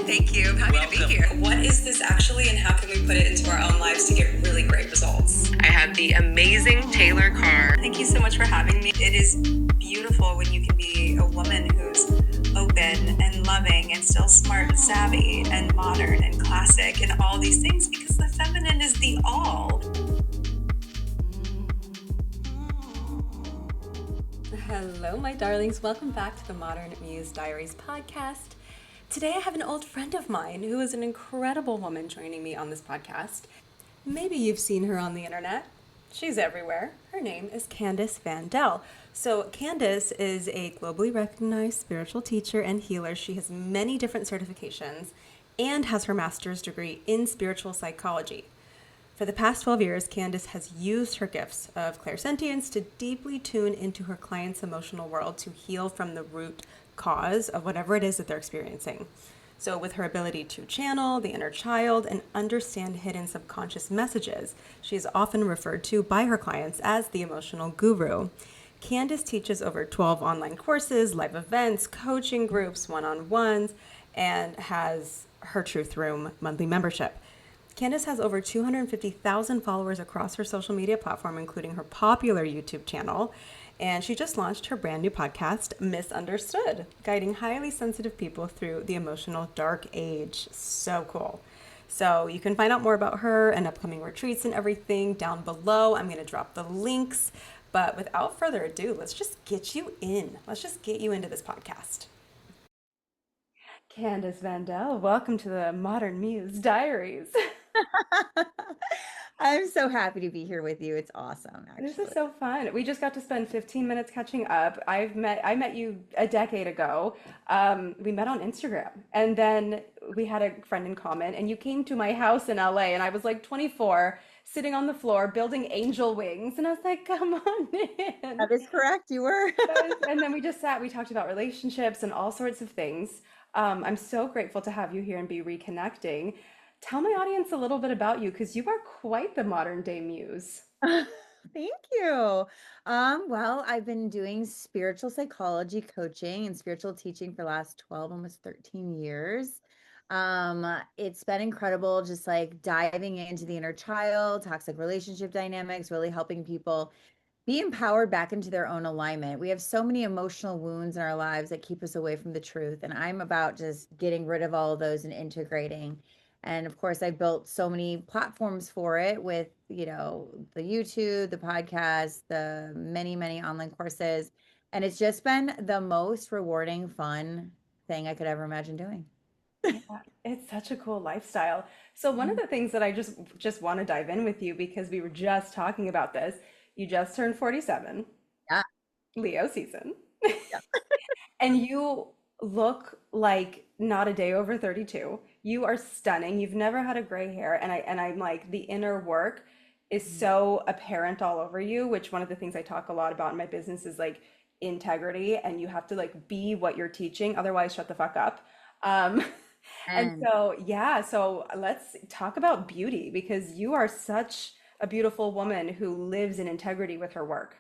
Thank you. I'm happy to be here. What is this actually, and how can we put it into our own lives to get really great results? I have the amazing Taylor Carr. Thank you so much for having me. It is beautiful when you can be a woman who's open and loving and still smart and savvy and modern and classic and all these things, because the feminine is the all. Hello, my darlings. Welcome back to the Modern Muse Diaries podcast. Today I have an old friend of mine who is an incredible woman joining me on this podcast. Maybe you've seen her on the internet. She's everywhere. Her name is Candace van Dell. So Candace is a globally recognized spiritual teacher and healer. She has many different certifications and has her master's degree in spiritual psychology. For the past 12 years, Candace has used her gifts of clairsentience to deeply tune into her clients' emotional world to heal from the root cause of whatever it is that they're experiencing. So with her ability to channel the inner child and understand hidden subconscious messages, she is often referred to by her clients as the emotional guru. Candace teaches over 12 online courses, live events, coaching groups, one-on-ones, and has her Truth Room monthly membership. Candace has over 250,000 followers across her social media platform, including her popular YouTube channel. And she just launched her brand new podcast, Misunderstood, guiding highly sensitive people through the emotional dark age. So cool. So you can find out more about her and upcoming retreats and everything down below. I'm going to drop the links. But without further ado, let's just get you in. Let's just get you into this podcast. Candace van Dell, welcome to the Modern Muse Diaries. I'm so happy to be here with you. It's awesome, actually. This is so fun. We just got to spend 15 minutes catching up. I met you a decade ago. We met on Instagram, and then we had a friend in common, and you came to my house in LA, and I was like 24, sitting on the floor building angel wings, and I was like, "Come on in." That is correct. You were. Yes. And then we just sat. We talked about relationships and all sorts of things. I'm so grateful to have you here and be reconnecting. Tell my audience a little bit about you, because you are quite the modern day muse. Thank you. Well, I've been doing spiritual psychology coaching and spiritual teaching for the last 12, almost 13 years. It's been incredible, just like diving into the inner child, toxic relationship dynamics, really helping people be empowered back into their own alignment. We have so many emotional wounds in our lives that keep us away from the truth. And I'm about just getting rid of all of those and integrating. And of course, I built so many platforms for it with, the YouTube, the podcast, the many, many online courses. And it's just been the most rewarding, fun thing I could ever imagine doing. Yeah, it's such a cool lifestyle. So one of the things that I just want to dive in with you, because we were just talking about this, you just turned 47, Yeah. Leo season, Yeah. and you look like not a day over 32. You are stunning. You've never had a gray hair, and I'm like, the inner work is so apparent all over you, which one of the things I talk a lot about in my business is like integrity, and you have to like be what you're teaching, otherwise shut the fuck up. Um, and And so, yeah, so let's talk about beauty, because you are such a beautiful woman who lives in integrity with her work.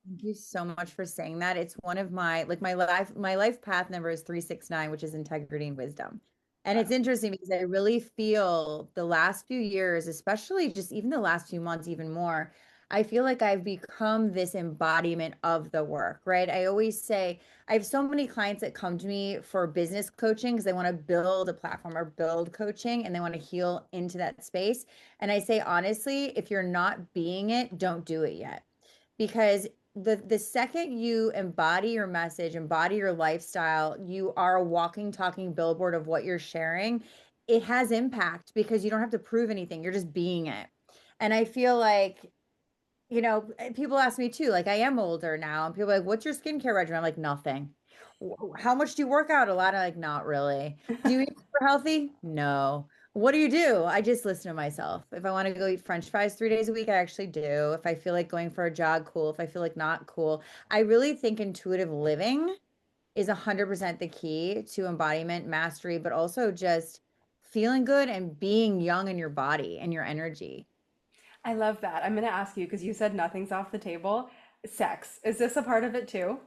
thank you so much for saying that. It's one of my life path number is 369, which is integrity and wisdom. And it's interesting because I really feel the last few years, especially just even the last few months, even more, I feel like I've become this embodiment of the work, right? I always say I have so many clients that come to me for business coaching because they want to build a platform or build coaching and they want to heal into that space. And I say, honestly, if you're not being it, don't do it yet, because the second you embody your message, embody your lifestyle, you are a walking, talking billboard of what you're sharing. It has impact because you don't have to prove anything. You're just being it. And I feel like, people ask me too, like I am older now, and people are like, what's your skincare regimen? I'm like, nothing. How much do you work out? A lot. I'm like, not really. Do you eat super healthy? No. What do you do? I just listen to myself. If I want to go eat French fries 3 days a week, I actually do. If I feel like going for a jog, cool. If I feel like not, cool. I really think intuitive living is 100% the key to embodiment, mastery, but also just feeling good and being young in your body and your energy. I love that. I'm going to ask you, because you said nothing's off the table. Sex, is this a part of it too?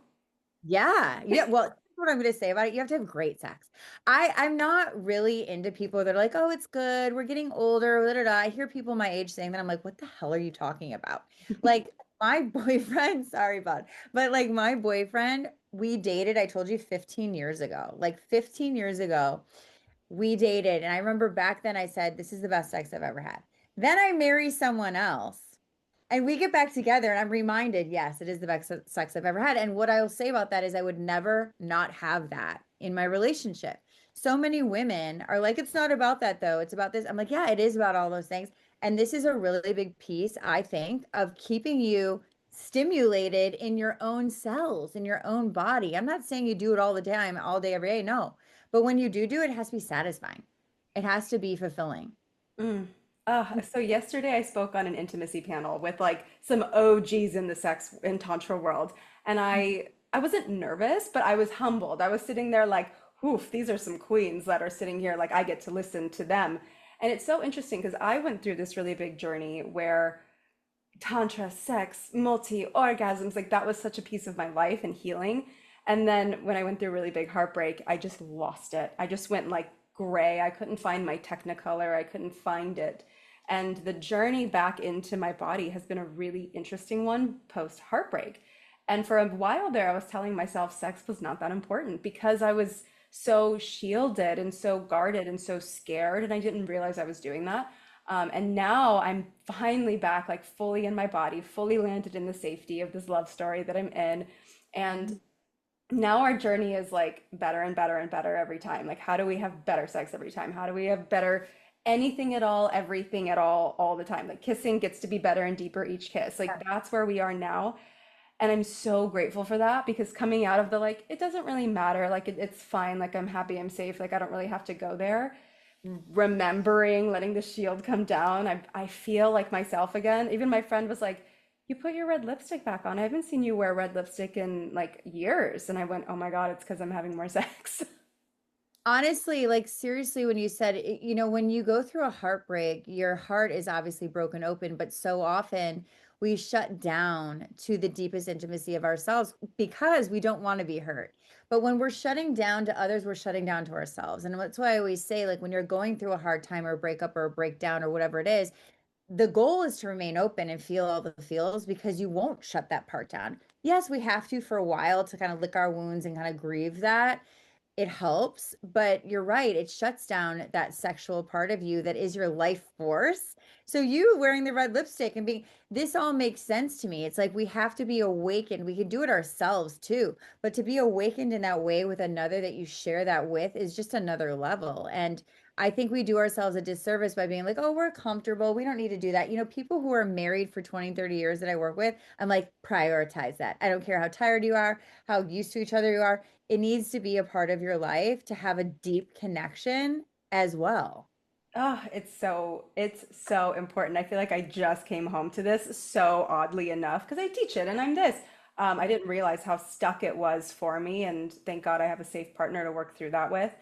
Yeah. Yeah. Well, what I'm going to say about it. You have to have great sex. I'm not really into people that are like, oh, it's good. We're getting older. Da, da, da. I hear people my age saying that. I'm like, what the hell are you talking about? Like my boyfriend, sorry, bud, but like my boyfriend, we dated, I told you 15 years ago, like 15 years ago, we dated. And I remember back then I said, this is the best sex I've ever had. Then I marry someone else and we get back together and I'm reminded, yes, it is the best sex I've ever had. And what I'll say about that is I would never not have that in my relationship. So many women are like, it's not about that though. It's about this. I'm like, yeah, it is about all those things. And this is a really big piece, I think, of keeping you stimulated in your own cells, in your own body. I'm not saying you do it all the time, all day, every day. No. But when you do it, it has to be satisfying. It has to be fulfilling. Mm. So yesterday I spoke on an intimacy panel with like some OGs in the sex and tantra world, and I wasn't nervous, but I was humbled. I was sitting there like, oof, these are some queens that are sitting here, like I get to listen to them. And it's so interesting because I went through this really big journey where tantra, sex, multi orgasms, like that was such a piece of my life and healing. And then when I went through really big heartbreak, I just lost it. I just went like gray. I couldn't find my technicolor. I couldn't find it. And the journey back into my body has been a really interesting one post heartbreak. And for a while there, I was telling myself sex was not that important because I was so shielded and so guarded and so scared. And I didn't realize I was doing that. And now I'm finally back, like fully in my body, fully landed in the safety of this love story that I'm in. And now our journey is like better and better and better every time. Like, how do we have better sex every time? How do we have better anything at all, everything at all the time? Like, kissing gets to be better and deeper each kiss. Like, that's where we are now. And I'm so grateful for that because coming out of the like, it doesn't really matter. Like, it's fine. Like, I'm happy, I'm safe. Like, I don't really have to go there. Remembering letting the shield come down, I feel like myself again. Even my friend was like, you put your red lipstick back on. I haven't seen you wear red lipstick in like years. And I went, oh my God, it's because I'm having more sex. Honestly, like seriously, when you said, when you go through a heartbreak, your heart is obviously broken open, but so often we shut down to the deepest intimacy of ourselves because we don't want to be hurt. But when we're shutting down to others, we're shutting down to ourselves. And that's why I always say, like, when you're going through a hard time or a breakup or a breakdown or whatever it is, the goal is to remain open and feel all the feels because you won't shut that part down. Yes, we have to for a while to kind of lick our wounds and kind of grieve that it helps, but you're right. It shuts down that sexual part of you that is your life force. So you wearing the red lipstick and being, this all makes sense to me. It's like we have to be awakened. We can do it ourselves too, but to be awakened in that way with another that you share that with is just another level. And I think we do ourselves a disservice by being like, oh, we're comfortable. We don't need to do that. People who are married for 20, 30 years that I work with, I'm like, prioritize that. I don't care how tired you are, how used to each other you are. It needs to be a part of your life to have a deep connection as well. Oh, it's so important. I feel like I just came home to this so oddly enough because I teach it and I'm this. I didn't realize how stuck it was for me, and thank God I have a safe partner to work through that with.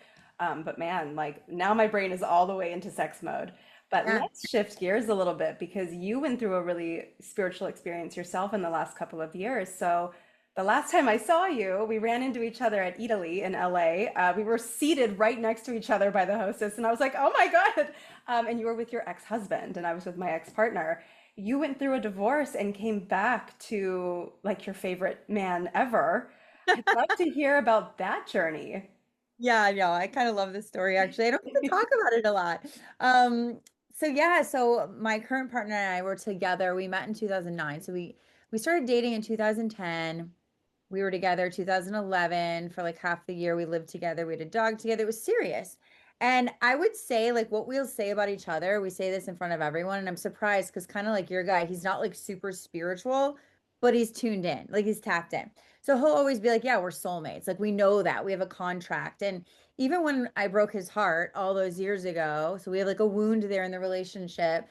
But man, like now my brain is all the way into sex mode. But Yeah. let's shift gears a little bit because you went through a really spiritual experience yourself in the last couple of years. So the last time I saw you, we ran into each other at Italy in LA. We were seated right next to each other by the hostess, and I was like, "Oh my God!" And you were with your ex-husband, and I was with my ex-partner. You went through a divorce and came back to like your favorite man ever. I'd love to hear about that journey. Yeah, I know. I kind of love this story actually. I don't get to talk about it a lot. Um, so yeah, so my current partner and I were together. We met in 2009. So we started dating in 2010. We were together 2011 for like half the year. We lived together. We had a dog together. It was serious. And I would say like what we'll say about each other, we say this in front of everyone. And I'm surprised because kind of like your guy, he's not like super spiritual, but he's tuned in, like he's tapped in. So he'll always be like, yeah, we're soulmates. Like we know that we have a contract. And even when I broke his heart all those years ago, so we have like a wound there in the relationship.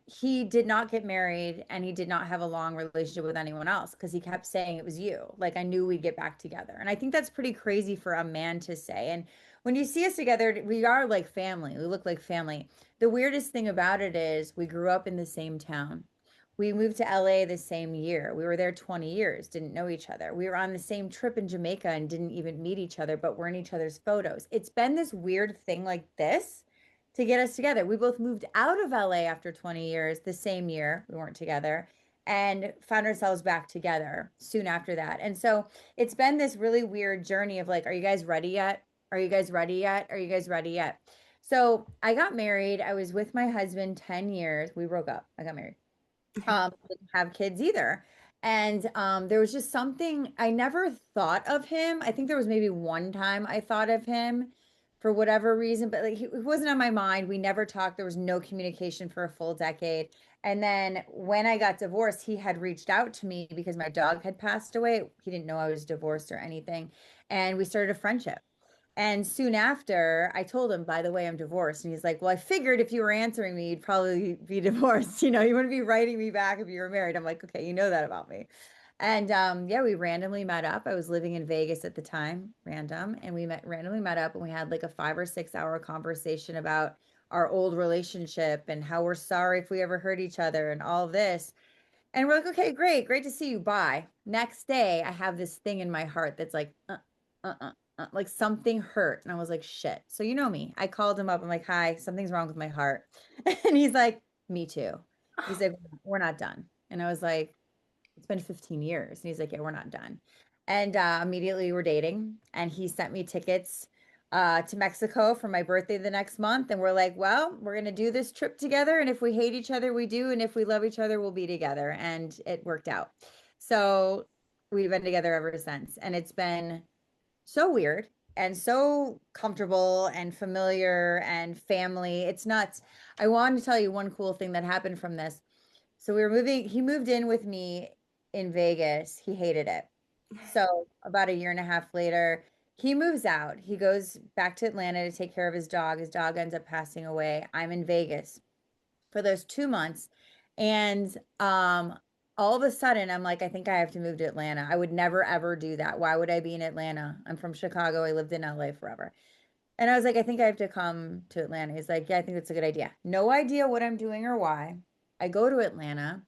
He did not get married and he did not have a long relationship with anyone else because he kept saying it was you. Like I knew we'd get back together. And I think that's pretty crazy for a man to say. And when you see us together, we are like family. We look like family. The weirdest thing about it is we grew up in the same town. We moved to LA the same year. We were there 20 years, didn't know each other. We were on the same trip in Jamaica and didn't even meet each other, but we're in each other's photos. It's been this weird thing like this to get us together. We both moved out of LA after 20 years, the same year we weren't together, and found ourselves back together soon after that. And so it's been this really weird journey of like, are you guys ready yet? Are you guys ready yet? Are you guys ready yet? So I got married. I was with my husband 10 years. We broke up. I got married. Didn't have kids either. And there was just something I never thought of him. I think there was maybe one time I thought of him for whatever reason, but like he wasn't on my mind. We never talked. There was no communication for a full decade. And then when I got divorced, he had reached out to me because my dog had passed away. He didn't know I was divorced or anything. And we started a friendship. And soon after, I told him, by the way, I'm divorced. And he's like, well, I figured if you were answering me, you'd probably be divorced. You wouldn't be writing me back if you were married. I'm like, okay, you know that about me. And yeah, we randomly met up. I was living in Vegas at the time, random. And we randomly met up and we had like a 5 or 6 hour conversation about our old relationship and how we're sorry if we ever hurt each other and all this. And we're like, okay, great to see you. Bye. Next day, I have this thing in my heart that's like, like something hurt. And I was like, shit. So you know me. I called him up. I'm like, hi, something's wrong with my heart. And he's like, me too. He's like, we're not done. And I was like, it's been 15 years. And he's like, yeah, we're not done. And immediately we're dating. And he sent me tickets to Mexico for my birthday the next month. And we're like, well, we're going to do this trip together. And if we hate each other, we do. And if we love each other, we'll be together. And it worked out. So we've been together ever since. And it's been so weird and so comfortable and familiar and family. It's nuts. I wanted to tell you one cool thing that happened from this. So he moved in with me in Vegas. He hated it. So about a year and a half later, he moves out. He goes back to Atlanta to take care of his dog. His dog ends up passing away. I'm in Vegas for those 2 months. And all of a sudden, I'm like, I think I have to move to Atlanta. I would never, ever do that. Why would I be in Atlanta? I'm from Chicago. I lived in LA forever. And I was like, I think I have to come to Atlanta. He's like, yeah, I think that's a good idea. No idea what I'm doing or why. I go to Atlanta.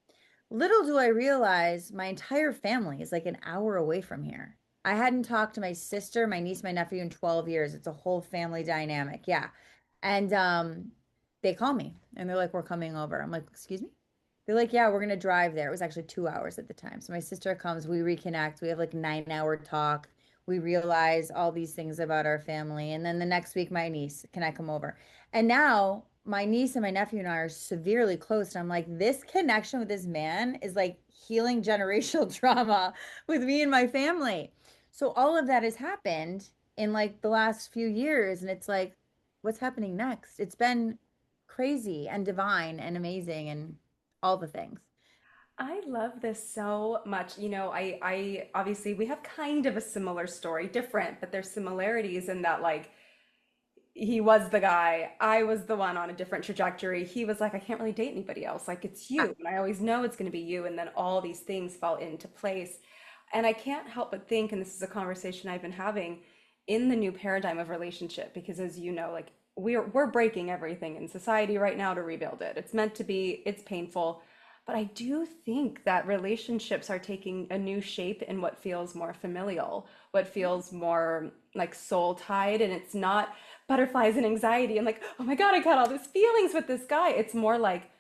Little do I realize my entire family is like an hour away from here. I hadn't talked to my sister, my niece, my nephew in 12 years. It's a whole family dynamic. Yeah. And they call me and they're like, we're coming over. I'm like, excuse me? They're like, yeah, we're going to drive there. It was actually 2 hours at the time. So my sister comes, we reconnect. We have like 9 hour talk. We realize all these things about our family. And then the next week, my niece, can I come over? And now my niece and my nephew and I are severely close. And I'm like, this connection with this man is like healing generational trauma with me and my family. So all of that has happened in like the last few years. And it's like, what's happening next? It's been crazy and divine and amazing and all the things. I love this so much. I obviously we have kind of a similar story, different, but there's similarities in that like he was the guy, I was the one on a different trajectory. He was like, I can't really date anybody else. Like it's Ah, you, and I always know it's going to be you. And then all these things fall into place. And I can't help but think, and this is a conversation I've been having in the new paradigm of relationship, because as you know, like we're breaking everything in society right now to rebuild it. It's meant to be, it's painful. But I do think that relationships are taking a new shape in what feels more familial, what feels more like soul tied. And it's not butterflies and anxiety and like, oh my God, I got all these feelings with this guy. It's more like,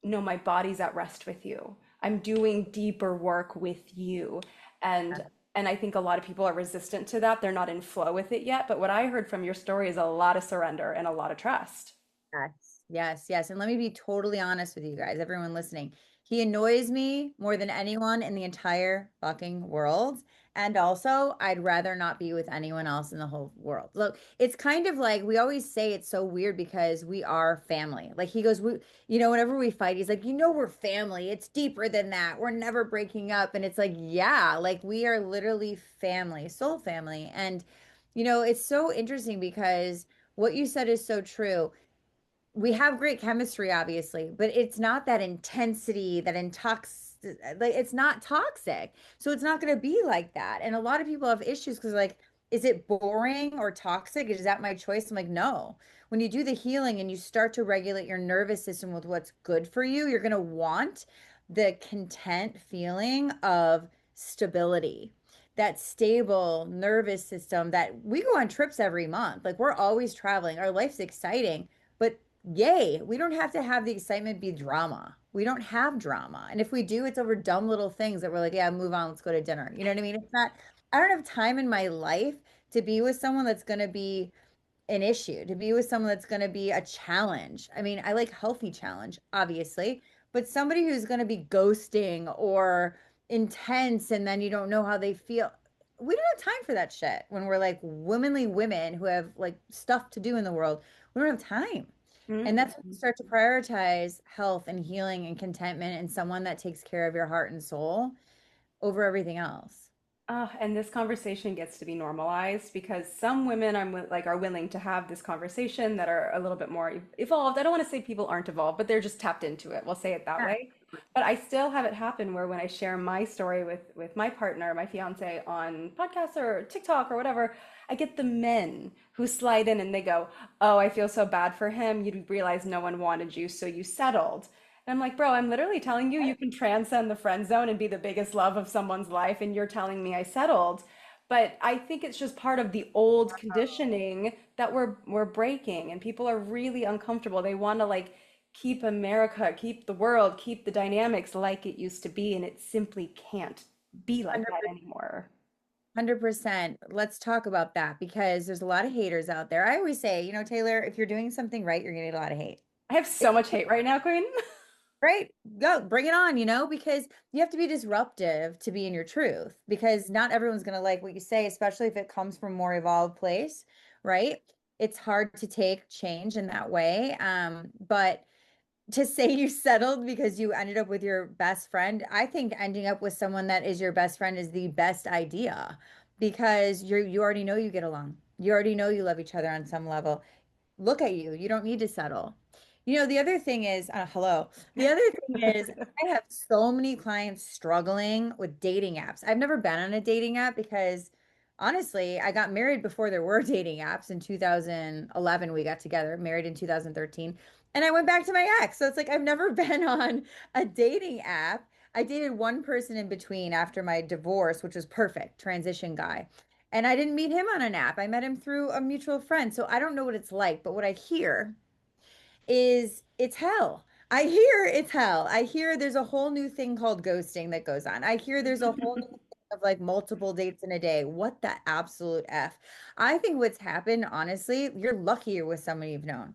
no, my body's at rest with you. I'm doing deeper work with you. And and I think a lot of people are resistant to that. They're not in flow with it yet. But what I heard from your story is a lot of surrender and a lot of trust. yes. And let me be totally honest with you guys, everyone listening. He annoys me more than anyone in the entire fucking world. And also, I'd rather not be with anyone else in the whole world. Look, it's kind of like we always say it's so weird because we are family. Like he goes, whenever we fight, he's like, we're family. It's deeper than that. We're never breaking up. And it's like, yeah, like we are literally family, soul family. And, it's so interesting because what you said is so true. We have great chemistry, obviously, but it's not that intensity, that like it's not toxic. So it's not going to be like that. And a lot of people have issues because like, is it boring or toxic? Is that my choice? I'm like, no. When you do the healing and you start to regulate your nervous system with what's good for you, you're going to want the content feeling of stability, that stable nervous system that we go on trips every month. Like we're always traveling. Our life's exciting, but yay, we don't have to have the excitement be drama. We don't have drama. And if we do, it's over dumb little things that we're like, yeah, move on, let's go to dinner. You know what I mean? It's not, I don't have time in my life to be with someone that's going to be an issue, to be with someone that's going to be a challenge. I mean, I like healthy challenge, obviously, but somebody who's going to be ghosting or intense and then you don't know how they feel. We don't have time for that shit when we're like womanly women who have like stuff to do in the world. We don't have time. And that's when you Mhm. start to prioritize health and healing and contentment and someone that takes care of your heart and soul over everything else. And this conversation gets to be normalized because some women are willing to have this conversation that are a little bit more evolved. I don't want to say people aren't evolved, but they're just tapped into it. We'll say it that way. But I still have it happen where when I share my story with my partner, my fiance on podcasts or TikTok or whatever, I get the men who slide in and they go, "Oh, I feel so bad for him. You realize no one wanted you, so you settled." And I'm like, bro, I'm literally telling you, you can transcend the friend zone and be the biggest love of someone's life, and you're telling me I settled. But I think it's just part of the old conditioning that we're breaking, and people are really uncomfortable. They want to like keep America, keep the world, keep the dynamics like it used to be, and it simply can't be like that anymore. 100%. Let's talk about that because there's a lot of haters out there. I always say, Taylor, if you're doing something right, you're gonna get a lot of hate. I have so much hate right now, Queen. Right? Go, bring it on, because you have to be disruptive to be in your truth because not everyone's gonna like what you say, especially if it comes from a more evolved place, right? It's hard to take change in that way. But to say you settled because you ended up with your best friend, I think ending up with someone that is your best friend is the best idea because you already know you get along. You already know you love each other on some level. Look at you. You don't need to settle. The other thing is, hello. The other thing is, I have so many clients struggling with dating apps. I've never been on a dating app because honestly, I got married before there were dating apps in 2011. We got together, married in 2013, and I went back to my ex. So it's like I've never been on a dating app. I dated one person in between after my divorce, which was perfect, transition guy. And I didn't meet him on an app. I met him through a mutual friend. So I don't know what it's like, but what I hear is it's hell. I hear it's hell. I hear there's a whole new thing called ghosting that goes on. I hear there's a whole new thing of like multiple dates in a day. What the absolute F? I think what's happened, honestly, you're lucky you're with somebody you've known.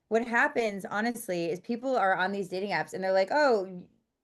What happens, honestly, is people are on these dating apps and they're like, oh,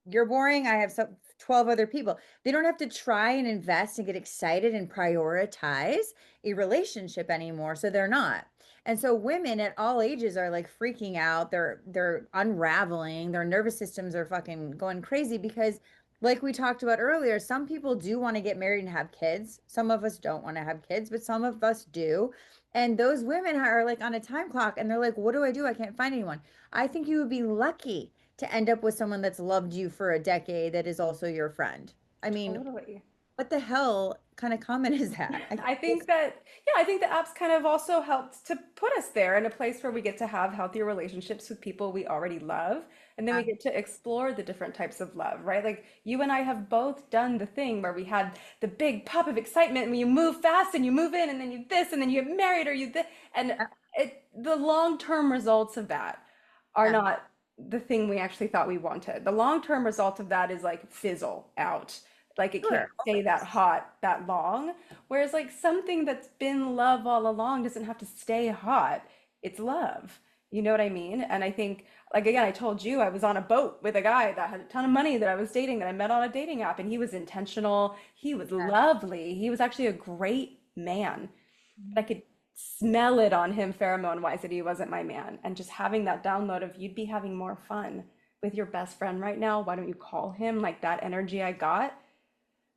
you're boring. I have 12 other people. They don't have to try and invest and get excited and prioritize a relationship anymore. So they're not. And so women at all ages are like freaking out. They're unraveling. Their nervous systems are fucking going crazy because like we talked about earlier, some people do want to get married and have kids. Some of us don't want to have kids, but some of us do. And those women are like on a time clock and they're like, what do I do? I can't find anyone. I think you would be lucky to end up with someone that's loved you for a decade that is also your friend. I mean, Totally. what the hell kind of comment is that? I think that, yeah, I think the apps kind of also helped to put us there in a place where we get to have healthier relationships with people we already love. And then we get to explore the different types of love, right? Like you and I have both done the thing where we had the big pop of excitement and you move fast and you move in and then you this and then you get married or you this. And the long-term results of that are Yeah, not the thing we actually thought we wanted. The long-term result of that is like fizzle out. Like it can't sure. stay that hot that long. Whereas like something that's been love all along doesn't have to stay hot. It's love. You know what I mean? And I think like again, I told you I was on a boat with a guy that had a ton of money that I was dating that I met on a dating app and he was intentional. He was lovely. He was actually a great man. But I could smell it on him pheromone wise that he wasn't my man. And just having that download of you'd be having more fun with your best friend right now. Why don't you call him? Like that energy I got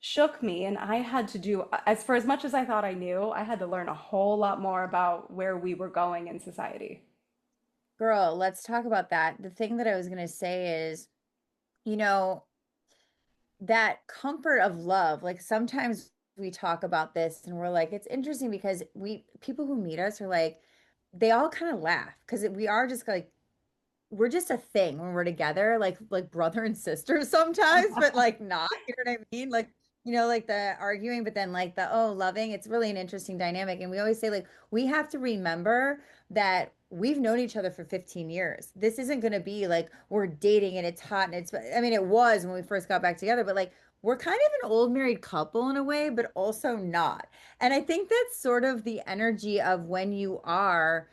shook me. And I had to do, as for as much as I thought I knew, I had to learn a whole lot more about where we were going in society. Girl, let's talk about that. The thing that I was going to say is, you know, that comfort of love, like sometimes we talk about this and we're like, it's interesting because people who meet us are like, they all kind of laugh because we are just like we're just a thing when we're together, like brother and sister sometimes, but like not, you know what I mean? Like, like the arguing, but then like the loving. It's really an interesting dynamic. And we always say like we have to remember that we've known each other for 15 years. This isn't going to be like we're dating and it's hot and I mean, it was when we first got back together, but like we're kind of an old married couple in a way, but also not. And I think that's sort of the energy of when you are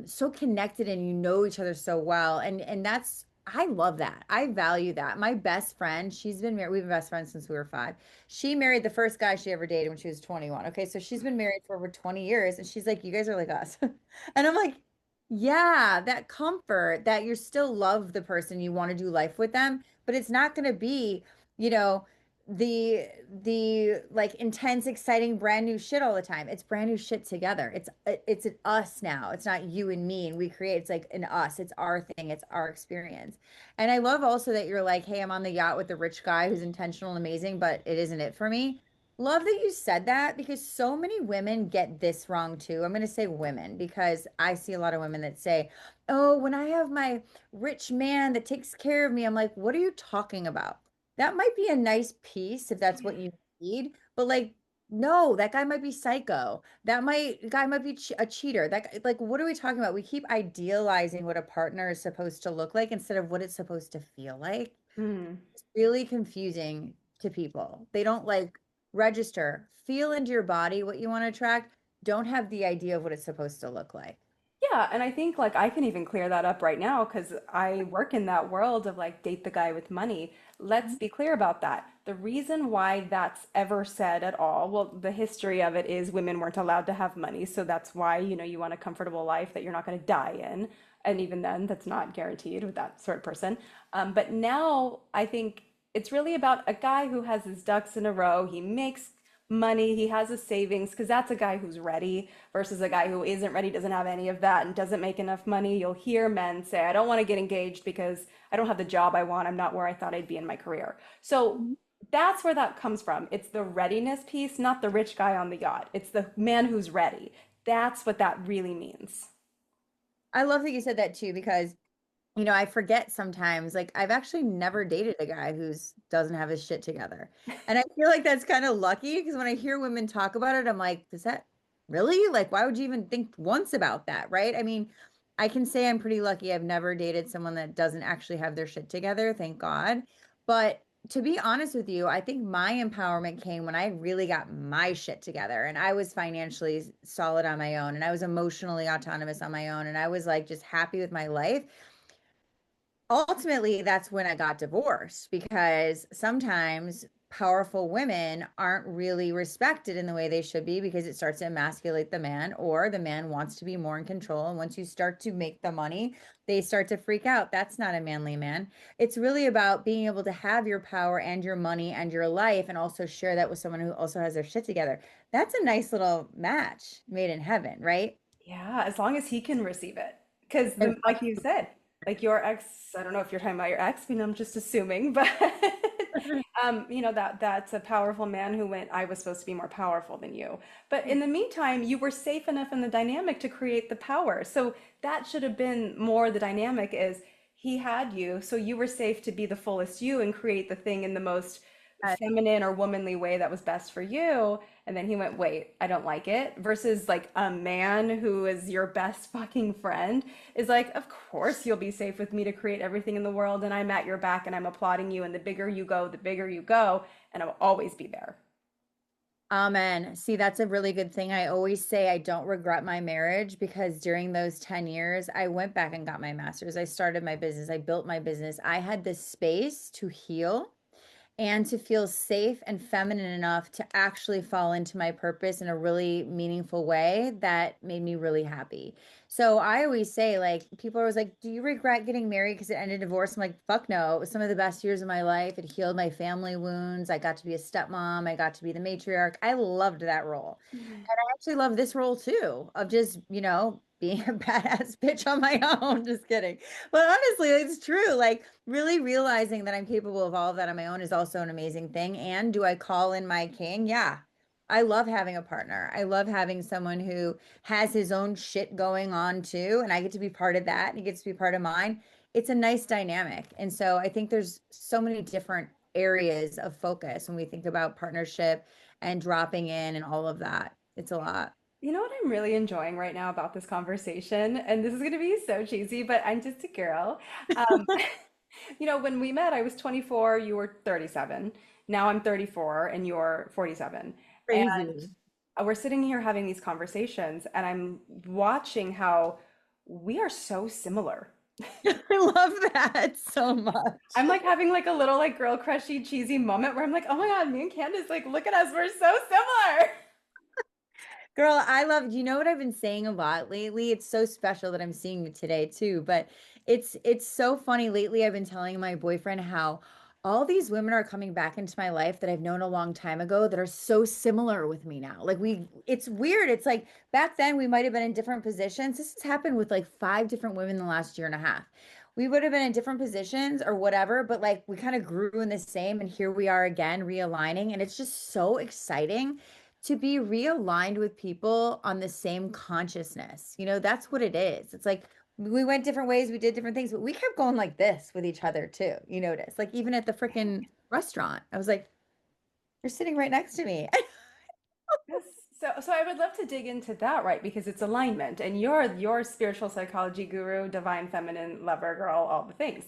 so connected and you know each other so well. And that's I love that. I value that. My best friend, she's been married, we've been best friends since we were 5. She married the first guy she ever dated when she was 21. Okay, so she's been married for over 20 years and she's like, you guys are like us. And I'm like, yeah, that comfort that you still love the person, you want to do life with them, but it's not going to be, you know, the like intense, exciting, brand new shit all the time. It's brand new shit together. It's an us now. It's not you and me and we create. It's like an us. It's our thing. It's our experience. And I love also that you're like, hey, I'm on the yacht with the rich guy who's intentional and amazing, but it isn't it for me. Love that you said that because so many women get this wrong too. I'm going to say women because I see a lot of women that say, oh, when I have my rich man that takes care of me, I'm like, what are you talking about? That might be a nice piece if that's what you need, but like, no, that guy might be psycho. Guy might be a cheater. Like, what are we talking about? We keep idealizing what a partner is supposed to look like instead of what it's supposed to feel like. Mm. It's really confusing to people. They don't like register, feel into your body what you want to attract, don't have the idea of what it's supposed to look like. Yeah, and I think like I can even clear that up right now because I work in that world of like date the guy with money. Let's be clear about that. The reason why that's ever said at all, well, the history of it is women weren't allowed to have money, so that's why, you want a comfortable life that you're not going to die in. And even then, that's not guaranteed with that sort of person. But now I think it's really about a guy who has his ducks in a row. He makes money, he has a savings, because that's a guy who's ready versus a guy who isn't ready, doesn't have any of that, and doesn't make enough money. You'll hear men say, I don't want to get engaged because I don't have the job I want. I'm not where I thought I'd be in my career. So that's where that comes from. It's the readiness piece, not the rich guy on the yacht. It's the man who's ready. That's what that really means. I love that you said that too, because I forget sometimes, like I've actually never dated a guy who's doesn't have his shit together. And I feel like that's kind of lucky because when I hear women talk about it, I'm like, is that really? Like, why would you even think once about that, right? I mean, I can say I'm pretty lucky. I've never dated someone that doesn't actually have their shit together, thank God. But to be honest with you, I think my empowerment came when I really got my shit together and I was financially solid on my own and I was emotionally autonomous on my own and I was like just happy with my life. Ultimately, that's when I got divorced because sometimes powerful women aren't really respected in the way they should be because it starts to emasculate the man, or the man wants to be more in control. And once you start to make the money, they start to freak out. That's not a manly man. It's really about being able to have your power and your money and your life and also share that with someone who also has their shit together. That's a nice little match made in heaven, right? Yeah, as long as he can receive it. Because like you said, like your ex, I don't know if you're talking about your ex, I mean, I'm just assuming, but that's a powerful man who went, I was supposed to be more powerful than you. But in the meantime, you were safe enough in the dynamic to create the power. So that should have been more the dynamic is he had you, so you were safe to be the fullest you and create the thing in the most feminine or womanly way that was best for you. And then he went, wait, I don't like it. Versus like a man who is your best fucking friend is like, of course you'll be safe with me to create everything in the world. And I'm at your back and I'm applauding you. And the bigger you go, the bigger you go. And I'll always be there. Amen. See, that's a really good thing. I always say I don't regret my marriage because during those 10 years, I went back and got my master's. I started my business. I built my business. I had this space to heal and to feel safe and feminine enough to actually fall into my purpose in a really meaningful way that made me really happy. So I always say, like, people are always like, do you regret getting married because it ended divorce? I'm like, fuck no. It was some of the best years of my life. It healed my family wounds. I got to be a stepmom. I got to be the matriarch. I loved that role. Mhm. And I actually love this role too, of just, being a badass bitch on my own. Just kidding. But honestly, it's true. Like, really realizing that I'm capable of all of that on my own is also an amazing thing. And do I call in my king? Yeah. I love having a partner. I love having someone who has his own shit going on too. And I get to be part of that. And he gets to be part of mine. it's a nice dynamic. And so I think there's so many different areas of focus when we think about partnership and dropping in and all of that. It's a lot. You know what I'm really enjoying right now about this conversation, and this is going to be so cheesy, but I'm just a girl. Um, when we met, I was 24, you were 37. Now I'm 34 and you're 47. And Crazy. we're sitting here having these conversations, and I'm watching how we are so similar. I love that so much. I'm like having like a little like girl crushy cheesy moment where I'm like, oh my God, me and Candace, like, look at us, we're so similar. Girl, I love, you know what I've been saying a lot lately? It's so special that I'm seeing you today too, but it's so funny lately. I've been telling my boyfriend how all these women are coming back into my life that I've known a long time ago that are so similar with me now. Like it's weird. It's like back then we might have been in different positions. This has happened with like five different women in the last year and a half. We would have been in different positions or whatever, but like we kind of grew in the same, and here we are again realigning, and it's just so exciting to be realigned with people on the same consciousness. That's what it is. It's like we went different ways, we did different things, but we kept going like this with each other too. You notice, like even at the freaking restaurant, I was like, "You're sitting right next to me." Yes. So I would love to dig into that, right? Because it's alignment, and you're your spiritual psychology guru, divine feminine lover girl, all the things.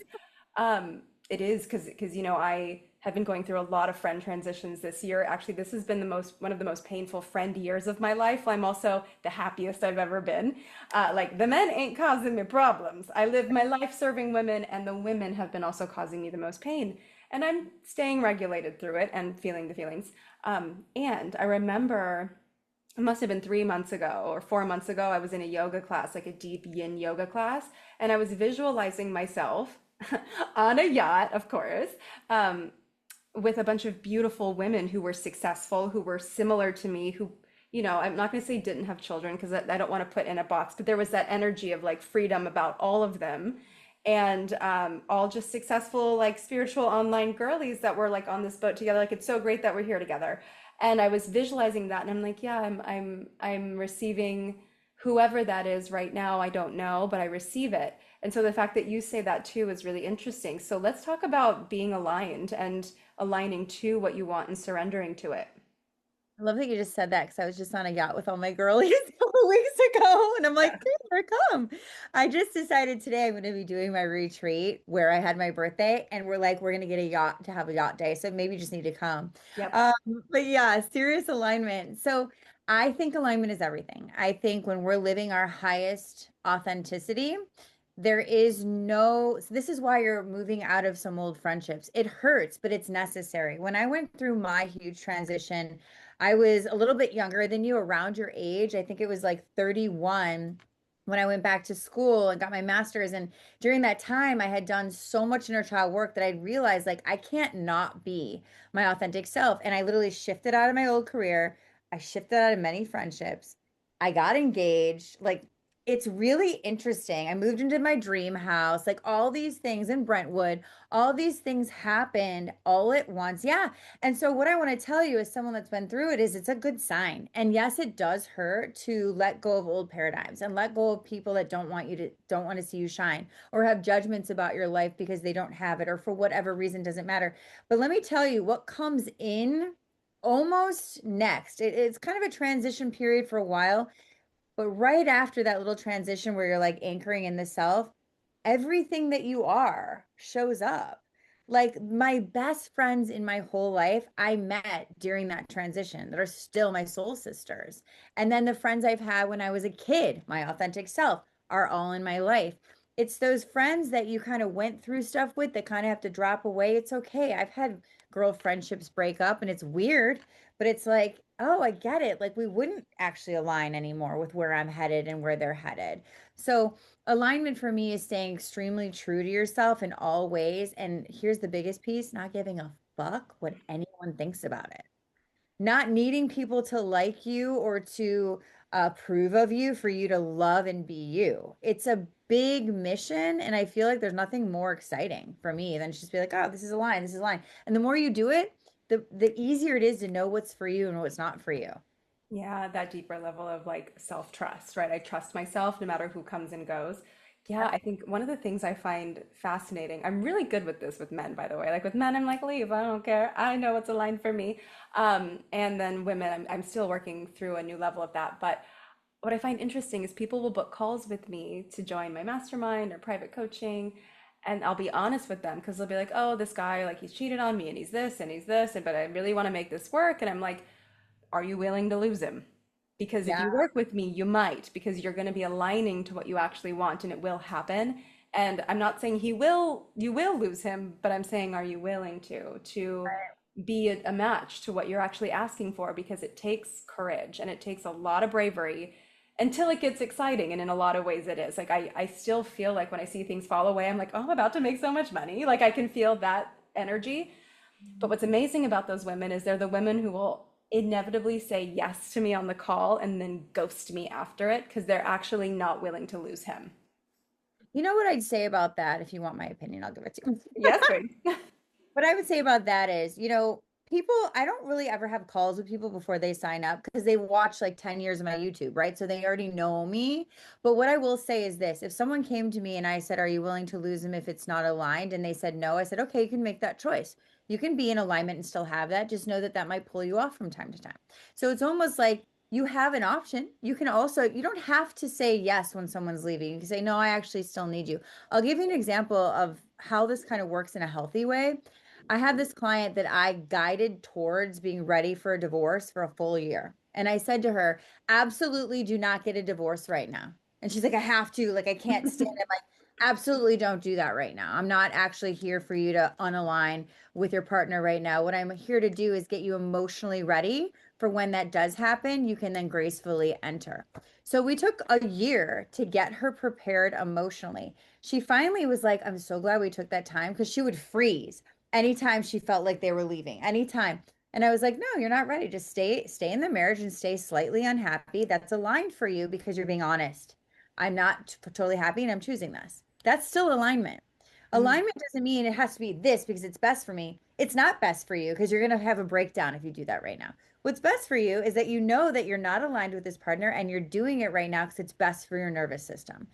It is because I have been going through a lot of friend transitions this year. Actually, this has been one of the most painful friend years of my life. I'm also the happiest I've ever been. Like the men ain't causing me problems. I live my life serving women, and the women have been also causing me the most pain. And I'm staying regulated through it and feeling the feelings. And I remember it must have been 3 months ago or 4 months ago, I was in a yoga class, like a deep yin yoga class, and I was visualizing myself on a yacht, of course, um, with a bunch of beautiful women who were successful, who were similar to me, who, I'm not going to say didn't have children because I don't want to put in a box, but there was that energy of like freedom about all of them. And all just successful, like spiritual online girlies that were like on this boat together. Like it's so great that we're here together. And I was visualizing that, and I'm like, yeah, I'm receiving whoever that is right now. I don't know, but I receive it. And so the fact that you say that too is really interesting. So let's talk about being aligned and aligning to what you want and surrendering to it. I love that you just said that because I was just on a yacht with all my girlies a couple weeks ago, and I'm like, here, come. I just decided today I'm going to be doing my retreat where I had my birthday, and we're going to get a yacht to have a yacht day. So maybe you just need to come. Yep. Um, but yeah, serious alignment. So I think alignment is everything. I think when we're living our highest authenticity, there is no, so this is why you're moving out of some old friendships. It hurts, but it's necessary. When I went through my huge transition, I was a little bit younger than you, around your age. I think it was like 31 when I went back to school and got my master's. And during that time, I had done so much inner child work that I realized like I can't not be my authentic self. And I literally shifted out of my old career. I shifted out of many friendships. I got engaged. Like it's really interesting. I moved into my dream house, like all these things in Brentwood, all these things happened all at once. Yeah. And so what I want to tell you as someone that's been through it is it's a good sign. And yes, it does hurt to let go of old paradigms and let go of people that don't want to see you shine or have judgments about your life because they don't have it or for whatever reason doesn't matter. But let me tell you what comes in almost next. It's kind of a transition period for a while, but right after that little transition where you're like anchoring in the self, everything that you are shows up. Like my best friends in my whole life, I met during that transition that are still my soul sisters. And then the friends I've had when I was a kid, my authentic self, are all in my life. It's those friends that you kind of went through stuff with that kind of have to drop away. It's okay. I've had girl friendships break up and it's weird, but it's like, oh, I get it. Like we wouldn't actually align anymore with where I'm headed and where they're headed. So alignment for me is staying extremely true to yourself in all ways. And here's the biggest piece, not giving a fuck what anyone thinks about it, not needing people to like you or to approve of you for you to love and be you. It's a big mission. And I feel like there's nothing more exciting for me than just be like, oh, this is a line, this is a line. And the more you do it, the easier it is to know what's for you and what's not for you. Yeah, that deeper level of like self-trust, right? I trust myself no matter who comes and goes. Yeah, I think one of the things I find fascinating, I'm really good with this with men, by the way. Like with men, I'm like, leave, I don't care. I know what's aligned for me. And then women, I'm still working through a new level of that. But what I find interesting is people will book calls with me to join my mastermind or private coaching. And I'll be honest with them because they'll be like, oh, this guy, like he's cheated on me and he's this and he's this. And but I really want to make this work. And I'm like, are you willing to lose him? Because if Yeah. you work with me, you might, because you're going to be aligning to what you actually want and it will happen. And I'm not saying you will lose him, but I'm saying, are you willing to be a match to what you're actually asking for? Because it takes courage and it takes a lot of bravery until it gets exciting. And in a lot of ways it is. Like I still feel like when I see things fall away, I'm like, oh, I'm about to make so much money. Like I can feel that energy. But what's amazing about those women is they're the women who will inevitably say yes to me on the call and then ghost me after it because they're actually not willing to lose him. You know what I'd say about that? If you want my opinion, I'll give it to you. Yes, please. What I would say about that is, people, I don't really ever have calls with people before they sign up because they watch like 10 years of my YouTube, right? So they already know me. But what I will say is this, if someone came to me and I said, are you willing to lose them if it's not aligned? And they said no, I said, okay, you can make that choice. You can be in alignment and still have that. Just know that that might pull you off from time to time. So it's almost like you have an option. You can also, you don't have to say yes when someone's leaving. You can say, no, I actually still need you. I'll give you an example of how this kind of works in a healthy way. I have this client that I guided towards being ready for a divorce for a full year. And I said to her, absolutely do not get a divorce right now. And she's like, I have to, like, I can't stand it. I'm like, absolutely don't do that right now. I'm not actually here for you to unalign with your partner right now. What I'm here to do is get you emotionally ready for when that does happen, you can then gracefully enter. So we took a year to get her prepared emotionally. She finally was like, I'm so glad we took that time because she would freeze anytime she felt like they were leaving, anytime. And I was like, no, you're not ready. Just stay in the marriage and stay slightly unhappy. That's aligned for you because you're being honest. I'm not totally happy and I'm choosing this. That's still alignment. Mm. Alignment doesn't mean it has to be this because it's best for me. It's not best for you because you're going to have a breakdown if you do that right now. What's best for you is that you know that you're not aligned with this partner and you're doing it right now because it's best for your nervous system.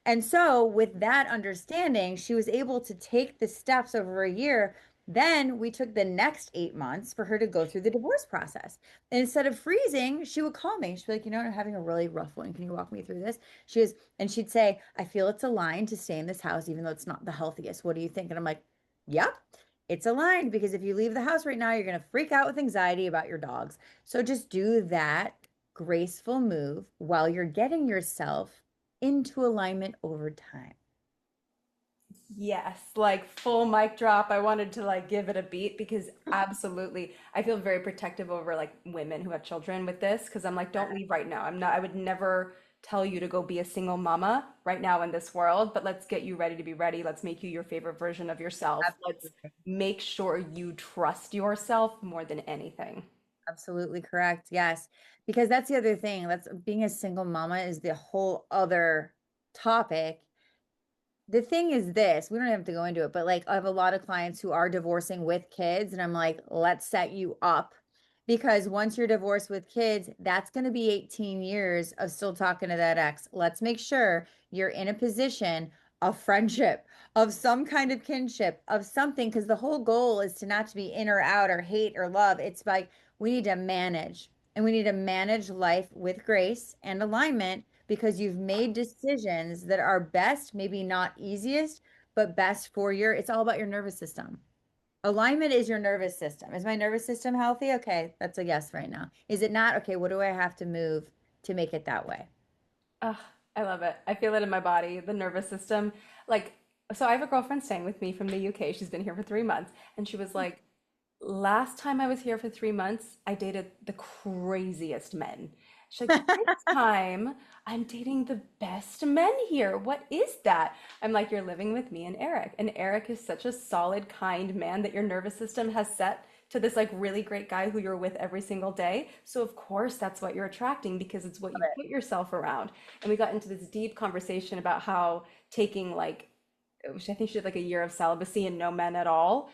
And so, with that understanding, she was able to take the steps over a year. Then we took the next 8 months for her to go through the divorce process. And instead of freezing, she would call me. She'd be like, I'm having a really rough one. Can you walk me through this? And she'd say, I feel it's aligned to stay in this house, even though it's not the healthiest. What do you think? And I'm like, yep, it's aligned because if you leave the house right now, you're going to freak out with anxiety about your dogs. So just do that graceful move while you're getting yourself into alignment over time. Yes, like full mic drop. I wanted to like give it a beat because absolutely, I feel very protective over like women who have children with this because I'm like, don't leave right now. I would never tell you to go be a single mama right now in this world, but let's get you ready to be ready. Let's make you your favorite version of yourself. Let's Absolutely. make sure you trust yourself more than anything. Absolutely correct. Yes. Because that's the other thing. That's being a single mama is the whole other topic. The thing is this, we don't have to go into it, but like I have a lot of clients who are divorcing with kids, and I'm like, let's set you up because once you're divorced with kids, that's going to be 18 years of still talking to that ex. Let's make sure you're in a position of friendship, of some kind of kinship, of something, because the whole goal is to not to be in or out or hate or love. It's like we need to manage and we need to manage life with grace and alignment because you've made decisions that are best, maybe not easiest, but best for it's all about your nervous system. Alignment is your nervous system. Is my nervous system healthy? Okay, that's a yes right now. Is it not? Okay, what do I have to move to make it that way? Oh, I love it. I feel it in my body, the nervous system. Like, so I have a girlfriend staying with me from the UK. She's been here for 3 months, and she was like, last time I was here for 3 months, I dated the craziest men. She's like, this time I'm dating the best men here. What is that? I'm like, you're living with me and Eric. And Eric is such a solid, kind man that your nervous system has set to this like really great guy who you're with every single day. So of course that's what you're attracting because it's what you put yourself around. And we got into this deep conversation about how taking like, which I think she did like a year of celibacy and no men at all.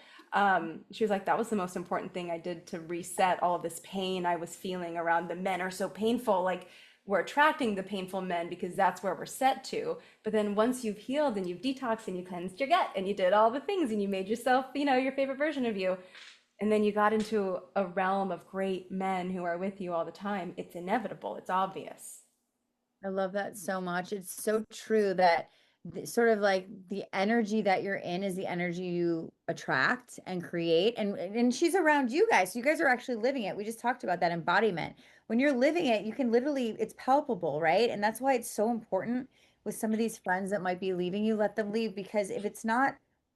She was like, that was the most important thing I did to reset all of this pain I was feeling around the men are so painful. Like we're attracting the painful men because that's where we're set to. But then once you've healed and you've detoxed and you cleansed your gut and you did all the things and you made yourself, your favorite version of you, and then you got into a realm of great men who are with you all the time, it's inevitable, it's obvious. I love that so much. It's so true that sort of like the energy that you're in is the energy you attract and create. And she's around you guys. So you guys are actually living it. We just talked about that embodiment. When you're living it, you can literally, it's palpable, right? And that's why it's so important with some of these friends that might be leaving you, let them leave, because if it's not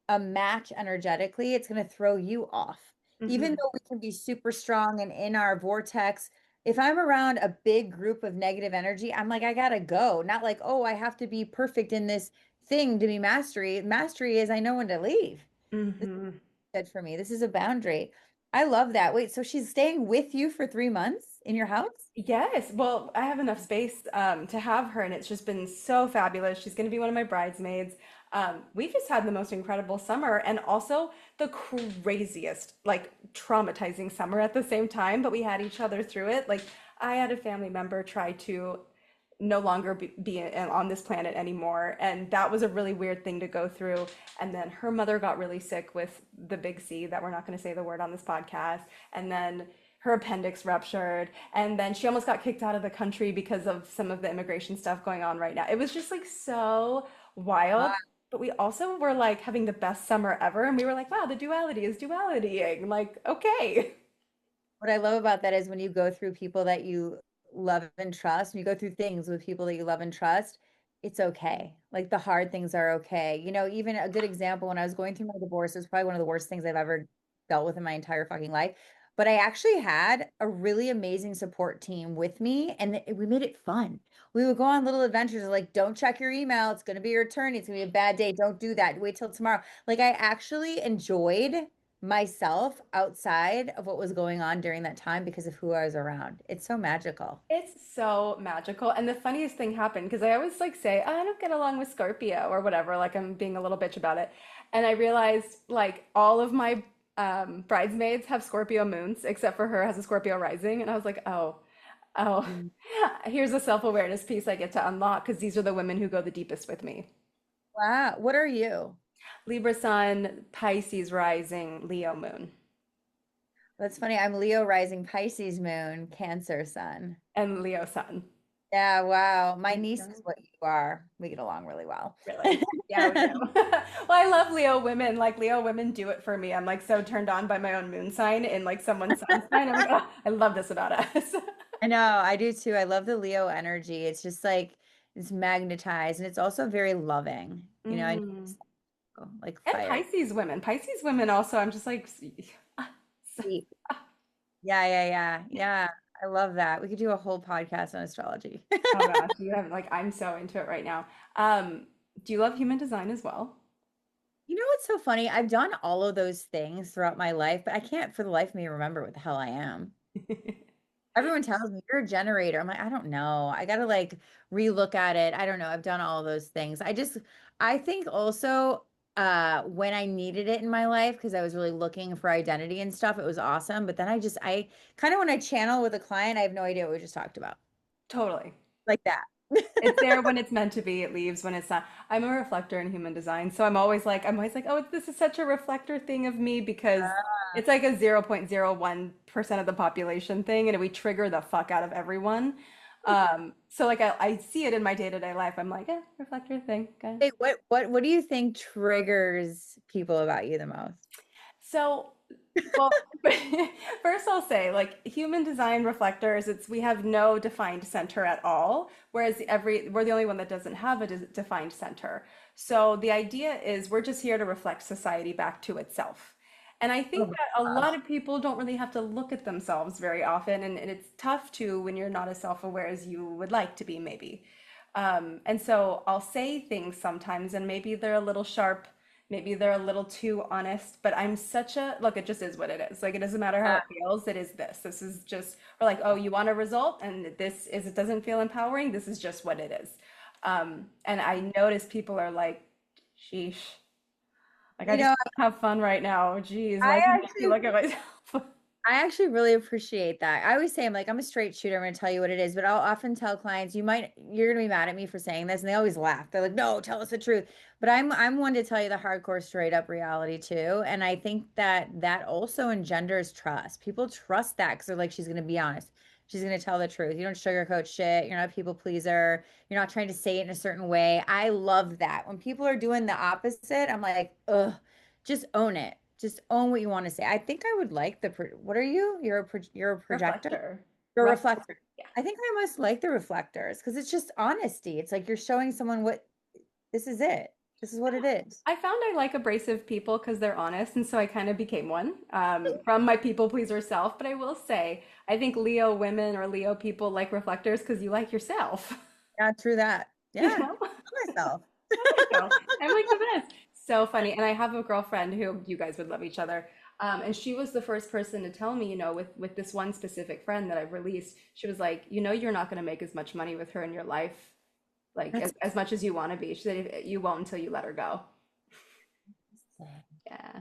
a match energetically, it's going to throw you off. Even Hmm. though we can be super strong and in our vortex, if I'm around a big group of negative energy, I'm like, I gotta go. Not like, oh, I have to be perfect in this thing to be mastery. Mastery is I know when to leave. This is Hmm. good for me. This is a boundary. I love that. Wait, so she's staying with you for 3 months in your house? Yes, well, I have enough space to have her, and it's just been so fabulous. She's going to be one of my bridesmaids. We've just had the most incredible summer, and also the craziest, like traumatizing summer at the same time, but we had each other through it. Like, I had a family member try to no longer be on this planet anymore, and that was a really weird thing to go through. And then her mother got really sick with the big C, that we're not going to say the word on this podcast, and then her appendix ruptured, and then she almost got kicked out of the country because of some of the immigration stuff going on right now. It was just like so wild. Wow. But we also were like having the best summer ever, and we were like, wow, the duality is dualitying. Like, okay. What I love about that is when you go through people that you love and trust, when you go through things with people that you love and trust, it's okay. Like the hard things are okay. Even a good example, when I was going through my divorce, it was probably one of the worst things I've ever dealt with in my entire fucking life. But I actually had a really amazing support team with me, and we made it fun. We would go on little adventures like, don't check your email. It's going to be your turn. It's going to be a bad day. Don't do that. Wait till tomorrow. Like, I actually enjoyed myself outside of what was going on during that time because of who I was around. It's so magical. It's so magical. And the funniest thing happened because I always like say, "Oh, I don't get along with Scorpio or whatever, like I'm being a little bitch about it." And I realized like all of my bridesmaids have Scorpio moons, except for her has a Scorpio rising. And I was like, oh, Mm. here's a self-awareness piece I get to unlock because these are the women who go the deepest with me. Wow. What are you? Libra sun, Pisces rising, Leo moon, That's funny. I'm Leo rising, Pisces moon, Cancer sun. and Leo sun. Yeah, wow. My There you niece is go. what you are. We get along really well. Really? Yeah, we do. Well, I love Leo women. Like Leo women do it for me. I'm like so turned on by my own moon sign and like someone's sun sign. I'm like, oh, I love this about us. I know, I do too. I love the Leo energy. It's just like it's magnetized and it's also very loving. I Mm. like And fire. Pisces women. Pisces women also, I'm just like, Sweet. Yeah, yeah, yeah. Yeah. I love that. We could do a whole podcast on astrology. oh gosh, you have like, I'm so into it right now. Um, do you love human design as well? You know what's so funny? I've done all of those things throughout my life, but I can't for the life of me remember what the hell I am. Everyone tells me you're a generator. I'm like, I don't know. I gotta like relook at it. I don't know. I've done all of those things. I think also when I needed it in my life, because I was really looking for identity and stuff, it was awesome. But then I kind of when I channel with a client, I have no idea what we just talked about. Totally. Like that. It's there when it's meant to be, it leaves when it's not. I'm a reflector in human design, so I'm always like, oh, this is such a reflector thing of me because it's like a 0.01% of the population thing, and we trigger the fuck out of everyone. So like I see it in my day-to-day life. I'm like, reflector thing. Okay. Hey, what do you think triggers people about you the most? So, well, first I'll say like human design reflectors, we have no defined center at all, whereas we're the only one that doesn't have a defined center. So the idea is we're just here to reflect society back to itself. And I think Oh, that a wow. lot of people don't really have to look at themselves very often, and it's tough to when you're not as self-aware as you would like to be, maybe. And so I'll say things sometimes, and maybe they're a little sharp, maybe they're a little too honest, but I'm such a look, it just is what it is. Like, it doesn't matter how Yeah. it feels, it is this. This is just, we're like, oh, you want a result, and it doesn't feel empowering. This is just what it is. And I notice people are like, sheesh, like, I You just know, want to have fun right now. Geez, I why do you make me actually look at myself? I actually really appreciate that. I always say, I'm a straight shooter. I'm going to tell you what it is, but I'll often tell clients, you're going to be mad at me for saying this. And they always laugh. They're like, no, tell us the truth. But I'm one to tell you the hardcore, straight up reality too. And I think that also engenders trust. People trust that because they're like, she's going to be honest. She's going to tell the truth. You don't sugarcoat shit. You're not a people pleaser. You're not trying to say it in a certain way. I love that. When people are doing the opposite, I'm like, ugh, just own it. Just own what you want to say. I think I would like what are you? You're a projector? Reflector. You're a Reflector. reflector. Yeah. I think I must like the reflectors because it's just honesty. It's like you're showing someone what this is it. This is what it is. I found I like abrasive people because they're honest, and so I kind of became one from my people pleaser self. But I will say, I think Leo women or Leo people like reflectors because you like yourself. Yeah, true that. You Yeah. know? Myself. So I'm like the best. So funny. And I have a girlfriend who you guys would love each other. And she was the first person to tell me, with this one specific friend that I've released, she was like, you're not going to make as much money with her in your life, like That's as much as you want to be. She said, You won't until you let her go. Yeah.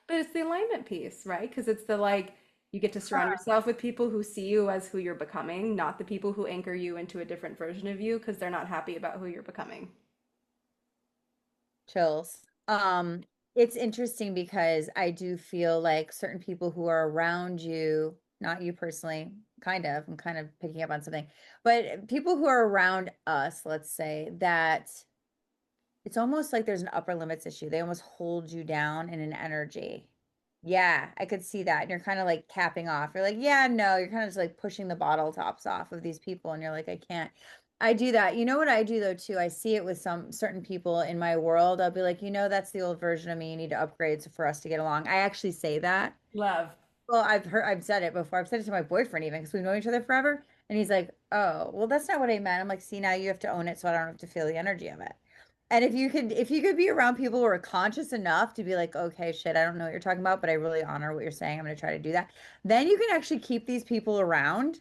But it's the alignment piece, right? Because it's the like, you get to surround yourself with people who see you as who you're becoming, not the people who anchor you into a different version of you because they're not happy about who you're becoming. chills. It's interesting because I do feel like certain people who are around you, not you personally, I'm kind of picking up on something, but people who are around us, let's say that it's almost like there's an upper limits issue. They almost hold you down in an energy. Yeah, I could see that. And you're kind of like capping off. You're like, yeah, no, you're kind of just like pushing the bottle tops off of these people. And you're like, I can't. I do that. You know what I do though, too? I see it with some certain people in my world. I'll be like, that's the old version of me. You need to upgrade for us to get along. I actually say that. Love. Well, I've said it before. I've said it to my boyfriend even because we've known each other forever. And he's like, oh, well, that's not what I meant. I'm like, see, now you have to own it so I don't have to feel the energy of it. And if you could be around people who are conscious enough to be like, okay, shit, I don't know what you're talking about, but I really honor what you're saying. I'm going to try to do that. Then you can actually keep these people around,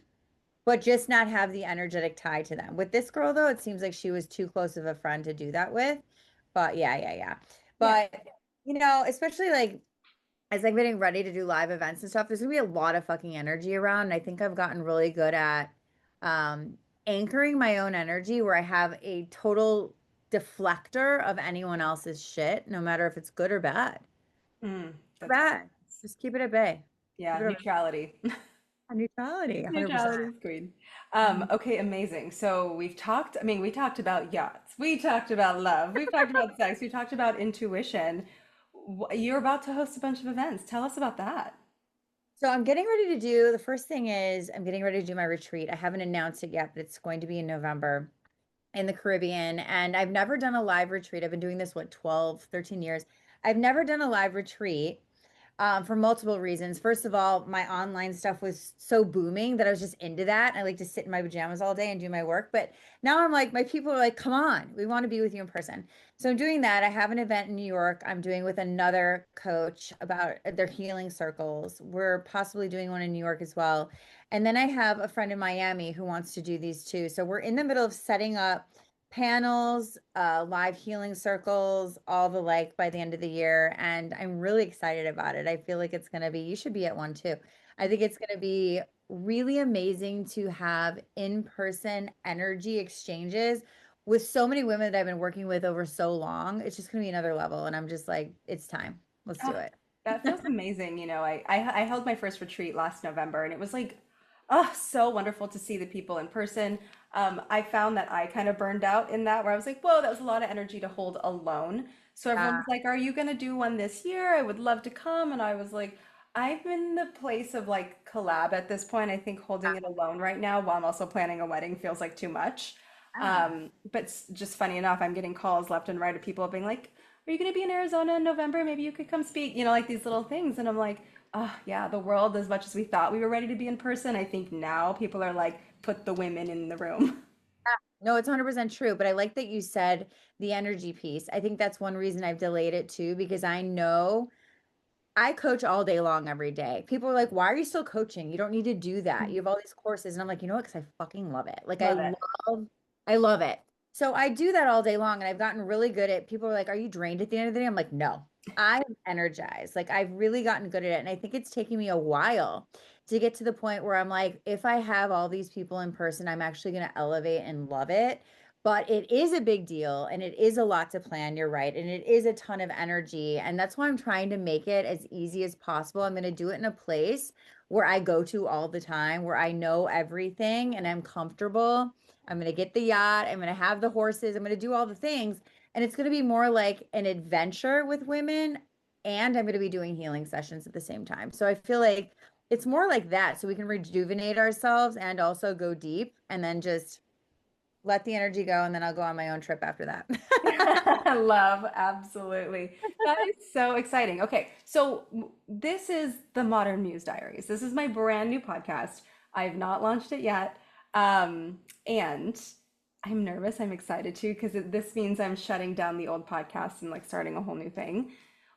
but just not have the energetic tie to them. With this girl, though, it seems like she was too close of a friend to do that with. But yeah, yeah, yeah. Yeah. But, especially like as I'm getting ready to do live events and stuff, there's gonna be a lot of fucking energy around. And I think I've gotten really good at um, anchoring my own energy where I have a total deflector of anyone else's shit, no matter if it's good or bad. Mm, that's Bad. Just keep it at bay. Keep yeah, it at neutrality. neutrality, 100%. Neutrality is queen. Okay, amazing. So we talked about yachts, we talked about love, we've talked about sex, we talked about intuition. You're about to host a bunch of events. Tell us about that. So I'm getting ready to do, the first thing is I'm getting ready to do my retreat. I haven't announced it yet, but it's going to be in November in the Caribbean. And I've never done a live retreat. I've been doing this, 12, 13 years. I've never done a live retreat for multiple reasons. First of all, my online stuff was so booming that I was just into that. I like to sit in my pajamas all day and do my work. But now I'm like, my people are like, come on, we want to be with you in person. So I'm doing that. I have an event in New York. I'm doing with another coach about their healing circles. We're possibly doing one in New York as well. And then I have a friend in Miami who wants to do these too. So we're in the middle of setting up panels, live healing circles, all the like by the end of the year. And I'm really excited about it. I feel like it's going to be, you should be at one too. I think it's going to be really amazing to have in-person energy exchanges with so many women that I've been working with over so long. It's just going to be another level. And I'm just like, it's time. Let's do Oh, it. that feels amazing. I held my first retreat last November and it was like, oh, so wonderful to see the people in person. I found that I kind of burned out in that where I was like, whoa, that was a lot of energy to hold alone. So everyone Yeah. was like, are you going to do one this year? I would love to come. And I was like, I'm in the place of like collab at this point. I think holding it alone right now while I'm also planning a wedding feels like too much. Yeah. But just funny enough, I'm getting calls left and right of people being like, are you going to be in Arizona in November? Maybe you could come speak, like these little things. And I'm like, oh, yeah, the world, as much as we thought we were ready to be in person, I think now people are like, put the women in the room. No, it's 100% true. But I like that you said the energy piece. I think that's one reason I've delayed it too, because I know I coach all day long every day. People are like, why are you still coaching? You don't need to do that. You have all these courses. And I'm like, you know what? Because I fucking love it. Like Love it. I love it. So I do that all day long. And I've gotten really good at people are like, are you drained at the end of the day? I'm like, no, I'm energized. Like I've really gotten good at it. And I think it's taking me a while to get to the point where I'm like, if I have all these people in person, I'm actually going to elevate and love it. But it is a big deal and it is a lot to plan. You're right. And it is a ton of energy. And that's why I'm trying to make it as easy as possible. I'm going to do it in a place where I go to all the time, where I know everything and I'm comfortable. I'm going to get the yacht. I'm going to have the horses. I'm going to do all the things. And it's going to be more like an adventure with women. And I'm going to be doing healing sessions at the same time. So I feel like it's more like that. So we can rejuvenate ourselves and also go deep and then just let the energy go. And then I'll go on my own trip after that. Love, absolutely. That is so exciting. Okay, so this is the Modern Muse Diaries. This is my brand new podcast. I have not launched it yet. And I'm nervous. I'm excited too, because this means I'm shutting down the old podcast and like starting a whole new thing.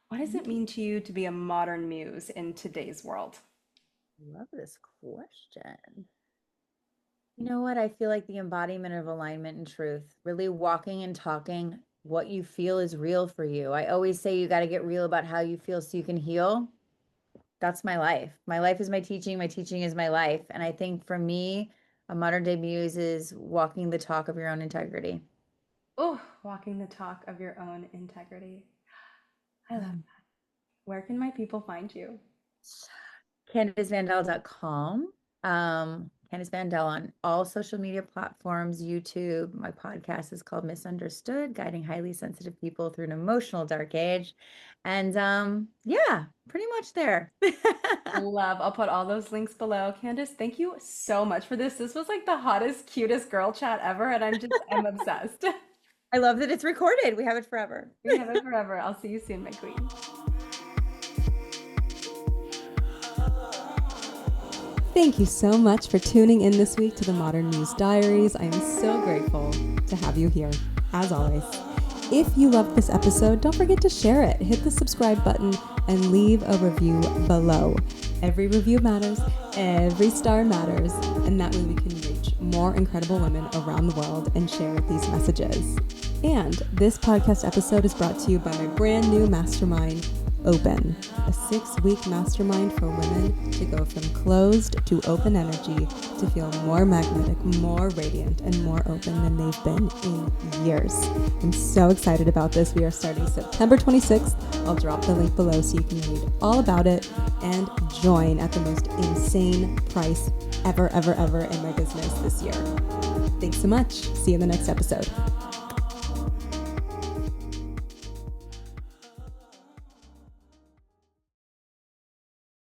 What does it mean to you to be a modern muse in today's world? Love this question. You know what? I feel like the embodiment of alignment and truth, really walking and talking what you feel is real for you. I always say you got to get real about how you feel so you can heal. That's my life. My life is my teaching is my life. And I think for me, a modern day muse is walking the talk of your own integrity. Oh, walking the talk of your own integrity. I love that. Where can my people find you? CandaceVanDell.com. Candace Van Dell on all social media platforms, YouTube. My podcast is called Misunderstood, guiding highly sensitive people through an emotional dark age. And yeah, pretty much there. Love. I'll put all those links below. Candace, thank you so much for this. This was like the hottest, cutest girl chat ever, and I'm obsessed. I love that it's recorded. We have it forever. We have it forever. I'll see you soon, my queen. Thank you so much for tuning in this week to the Modern Muse Diaries. I am so grateful to have you here, as always. If you loved this episode, don't forget to share it. Hit the subscribe button and leave a review below. Every review matters, every star matters, and that way we can reach more incredible women around the world and share these messages. And this podcast episode is brought to you by my brand new mastermind, Open, a 6-week mastermind for women to go from closed to open energy to feel more magnetic, more radiant, and more open than they've been in years. I'm so excited about this. We are starting September 26th. I'll drop the link below so you can read all about it and join at the most insane price ever in my business this year. Thanks so much. See you in the next episode.